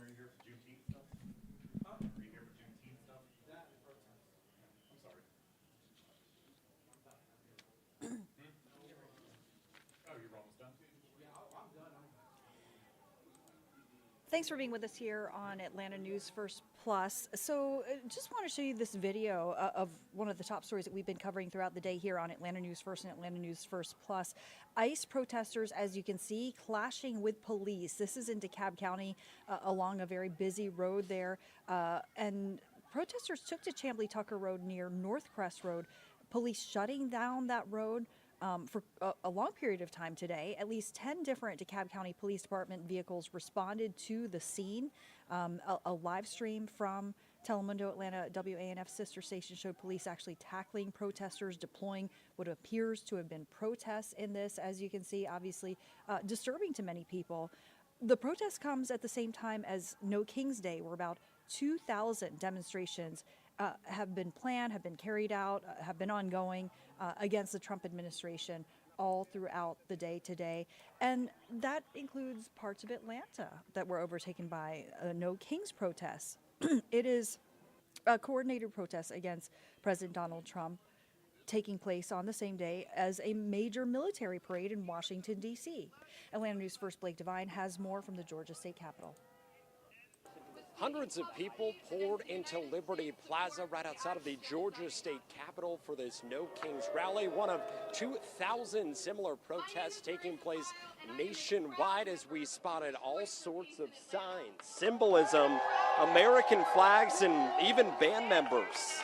Are you here for Juneteenth stuff? Huh? Are you here for Juneteenth stuff? That and protest. I'm sorry. Oh, you're almost done? Yeah, I'm done. Thanks for being with us here on Atlanta News First Plus. So just want to show you this video of one of the top stories that we've been covering throughout the day here on Atlanta News First and Atlanta News First Plus. ICE protesters, as you can see, clashing with police. This is in DeKalb County along a very busy road there. And protesters took to Chamblee Tucker Road near North Crest Road. Police shutting down that road for a long period of time today. At least 10 different DeKalb County Police Department vehicles responded to the scene. A live stream from Telemundo Atlanta WANF sister station showed police actually tackling protesters, deploying what appears to have been protests in this. As you can see, obviously disturbing to many people. The protest comes at the same time as No King's Day, where about 2,000 demonstrations have been planned, have been carried out, have been ongoing against the Trump administration all throughout the day today. And that includes parts of Atlanta that were overtaken by No Kings protests. It is a coordinated protest against President Donald Trump taking place on the same day as a major military parade in Washington, D.C. Atlanta News First Blake Devine has more from the Georgia State Capitol. Hundreds of people poured into Liberty Plaza right outside of the Georgia State Capitol for this No Kings rally, one of 2,000 similar protests taking place nationwide as we spotted all sorts of signs, symbolism, American flags, and even band members.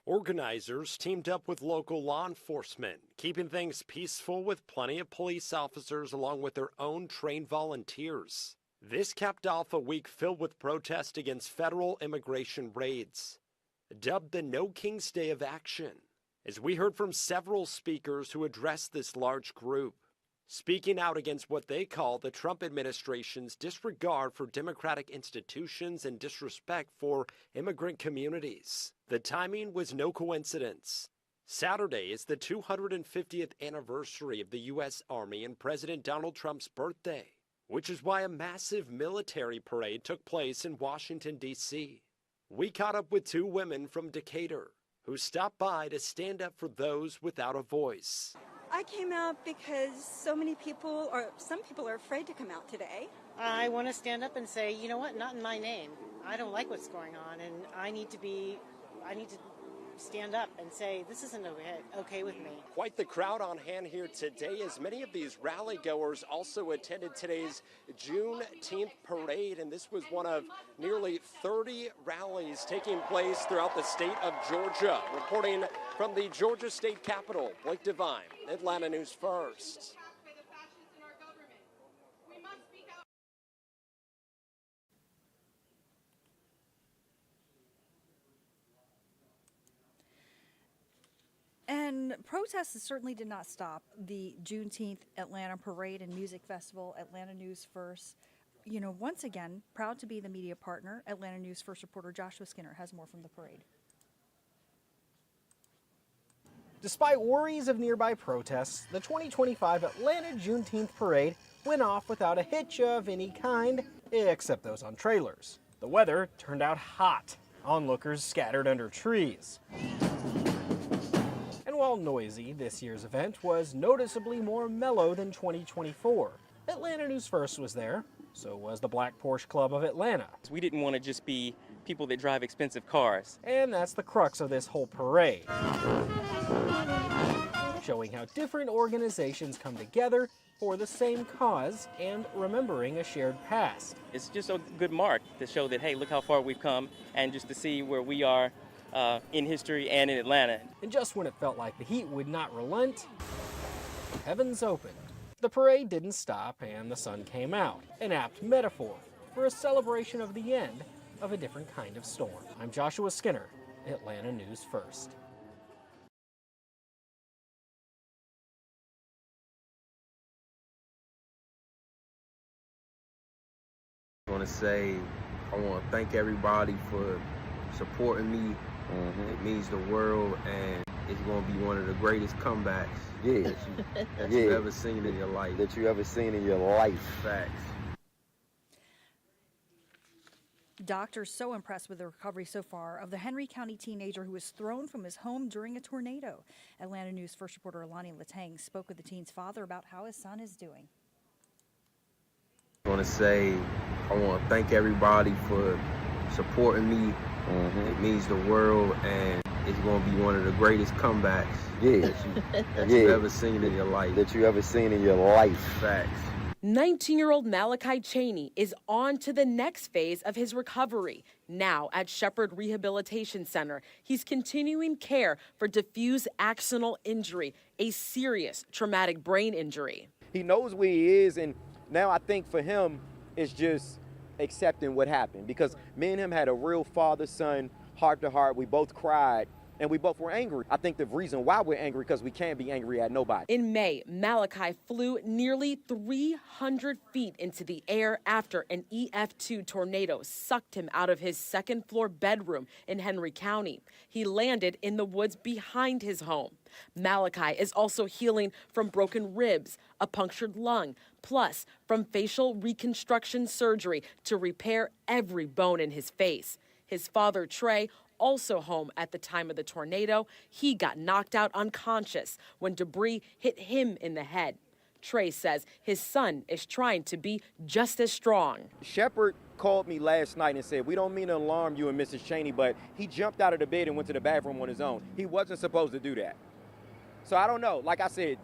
Organizers teamed up with local law enforcement, keeping things peaceful with plenty of police officers along with their own trained volunteers. This capped off a week filled with protest against federal immigration raids, dubbed the No King's Day of Action, as we heard from several speakers who addressed this large group, speaking out against what they call the Trump administration's disregard for democratic institutions and disrespect for immigrant communities. The timing was no coincidence. Saturday is the 250th anniversary of the U.S. Army and President Donald Trump's birthday, which is why a massive military parade took place in Washington, D.C. We caught up with two women from Decatur who stopped by to stand up for those without a voice. I came out because some people are afraid to come out today. I want to stand up and say, you know what, not in my name. I don't like what's going on, and I need to stand up and say this isn't okay with me. Quite the crowd on hand here today, as many of these rally goers also attended today's Juneteenth parade, and this was one of nearly 30 rallies taking place throughout the state of Georgia. Reporting from the Georgia State Capitol, Blake Devine, Atlanta News First. And protests certainly did not stop the Juneteenth Atlanta Parade and Music Festival. Atlanta News First, once again, proud to be the media partner. Atlanta News First reporter Joshua Skinner has more from the parade. Despite worries of nearby protests, the 2025 Atlanta Juneteenth Parade went off without a hitch of any kind, except those on trailers. The weather turned out hot. Onlookers scattered under trees. And while noisy, this year's event was noticeably more mellow than 2024. Atlanta News First was there, so was the Black Porsche Club of Atlanta. We didn't want to just be people that drive expensive cars. And that's the crux of this whole parade. Showing how different organizations come together for the same cause and remembering a shared past. It's just a good mark to show that, hey, look how far we've come, and just to see where we are in history and in Atlanta. And just when it felt like the heat would not relent, heavens opened. The parade didn't stop and the sun came out, an apt metaphor for a celebration of the end of a different kind of storm. I'm Joshua Skinner, Atlanta News First. I want to thank everybody for supporting me. It means the world, and it's going to be one of the greatest comebacks that you've ever seen in your life. That you ever seen in your life. Facts. Doctors so impressed with the recovery so far of the Henry County teenager who was thrown from his home during a tornado. Atlanta News First reporter Lonnie Latang spoke with the teen's father about how his son is doing. I want to thank everybody for supporting me. It means the world, and it's going to be one of the greatest comebacks that you've ever seen in your life. Facts. 19-year-old Malachi Cheney is on to the next phase of his recovery. Now at Shepherd Rehabilitation Center, he's continuing care for diffuse axonal injury, a serious traumatic brain injury. He knows where he is, and now I think for him, it's just accepting what happened, because me and him had a real father-son, heart-to-heart. We both cried, and we both were angry. I think the reason why we're angry because we can't be angry at nobody. In May, Malachi flew nearly 300 feet into the air after an EF2 tornado sucked him out of his second-floor bedroom in Henry County. He landed in the woods behind his home. Malachi is also healing from broken ribs, a punctured lung, plus from facial reconstruction surgery to repair every bone in his face. His father, Trey, also home at the time of the tornado, he got knocked out unconscious when debris hit him in the head. Trey says his son is trying to be just as strong. Shepherd called me last night and said, "We don't mean to alarm you and Mrs. Cheney, but he jumped out of the bed and went to the bathroom on his own. He wasn't supposed to do that." So I don't know. Like I said,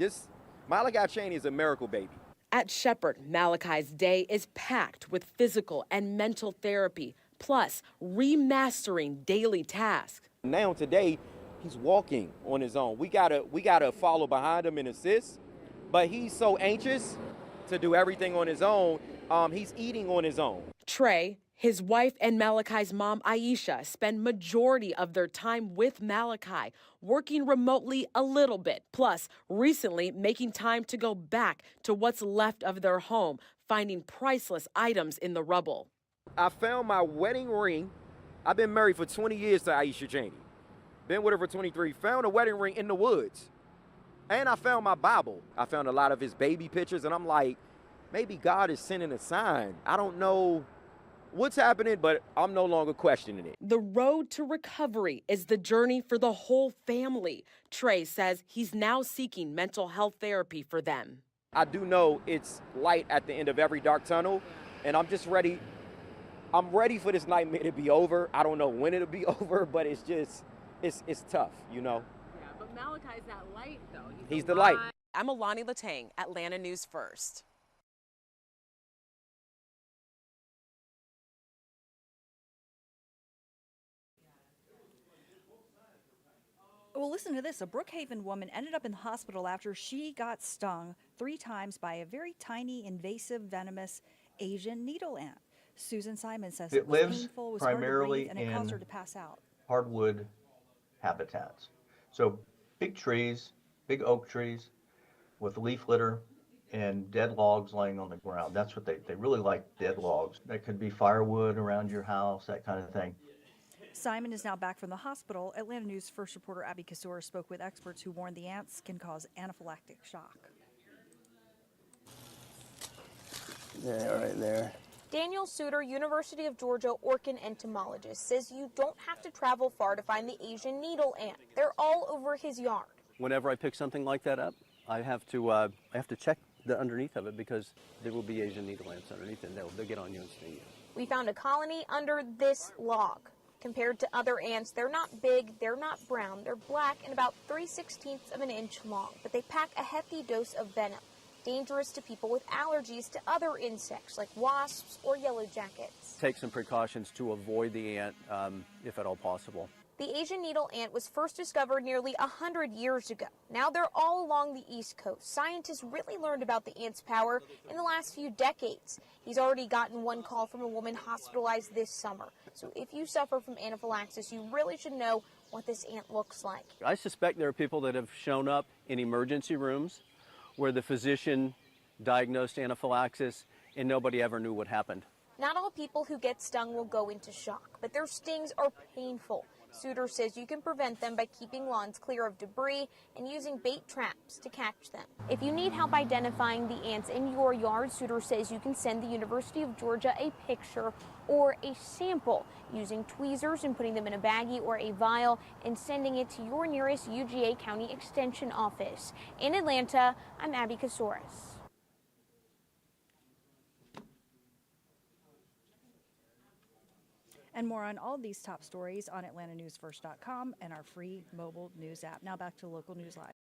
Malachi Cheney is a miracle baby. At Shepherd, Malachi's day is packed with physical and mental therapy, plus remastering daily tasks. Now today, he's walking on his own. We gotta follow behind him and assist, but he's so anxious to do everything on his own. He's eating on his own. Trey, his wife, and Malachi's mom, Aisha, spend majority of their time with Malachi, working remotely a little bit, plus recently making time to go back to what's left of their home, finding priceless items in the rubble. I found my wedding ring. I've been married for 20 years to Aisha Cheney. Been with her for 23. Found a wedding ring in the woods. And I found my Bible. I found a lot of his baby pictures, and I'm like, maybe God is sending a sign. I don't know what's happening, but I'm no longer questioning it. The road to recovery is the journey for the whole family. Trey says he's now seeking mental health therapy for them. I do know it's light at the end of every dark tunnel, and I'm just ready. I'm ready for this nightmare to be over. I don't know when it'll be over, but it's just, it's tough, you know? Yeah, but Malachi's that light, though. He's the light. I'm Alani Latang, Atlanta News First. Well, listen to this. A Brookhaven woman ended up in the hospital after she got stung 3 times by a very tiny, invasive, venomous Asian needle ant. Susan Simon says it was painful, was primarily hard to breathe, and it caused her in to pass out. hardwood habitats. So big trees, big oak trees with leaf litter and dead logs laying on the ground. That's what they really like, dead logs. That could be firewood around your house, that kind of thing. Simon is now back from the hospital. Atlanta News First reporter Abby Kassour spoke with experts who warn the ants can cause anaphylactic shock. Yeah, right there. Daniel Suter, University of Georgia orchid entomologist, says you don't have to travel far to find the Asian needle ant. They're all over his yard. Whenever I pick something like that up, I have to check the underneath of it, because there will be Asian needle ants underneath it, and they'll get on you and sting you. We found a colony under this log. Compared to other ants, they're not big, they're not brown, they're black and about 3/16 of an inch long, but they pack a hefty dose of venom, dangerous to people with allergies to other insects like wasps or yellow jackets. Take some precautions to avoid the ant if at all possible. The Asian needle ant was first discovered nearly 100 years ago. Now they're all along the East Coast. Scientists really learned about the ant's power in the last few decades. He's already gotten one call from a woman hospitalized this summer. So if you suffer from anaphylaxis, you really should know what this ant looks like. I suspect there are people that have shown up in emergency rooms where the physician diagnosed anaphylaxis and nobody ever knew what happened. Not all people who get stung will go into shock, but their stings are painful. Suter says you can prevent them by keeping lawns clear of debris and using bait traps to catch them. If you need help identifying the ants in your yard, Suter says you can send the University of Georgia a picture or a sample using tweezers and putting them in a baggie or a vial and sending it to your nearest UGA County Extension office. In Atlanta, I'm Abby Kasoris. And more on all these top stories on AtlantaNewsFirst.com and our free mobile news app. Now back to local news live.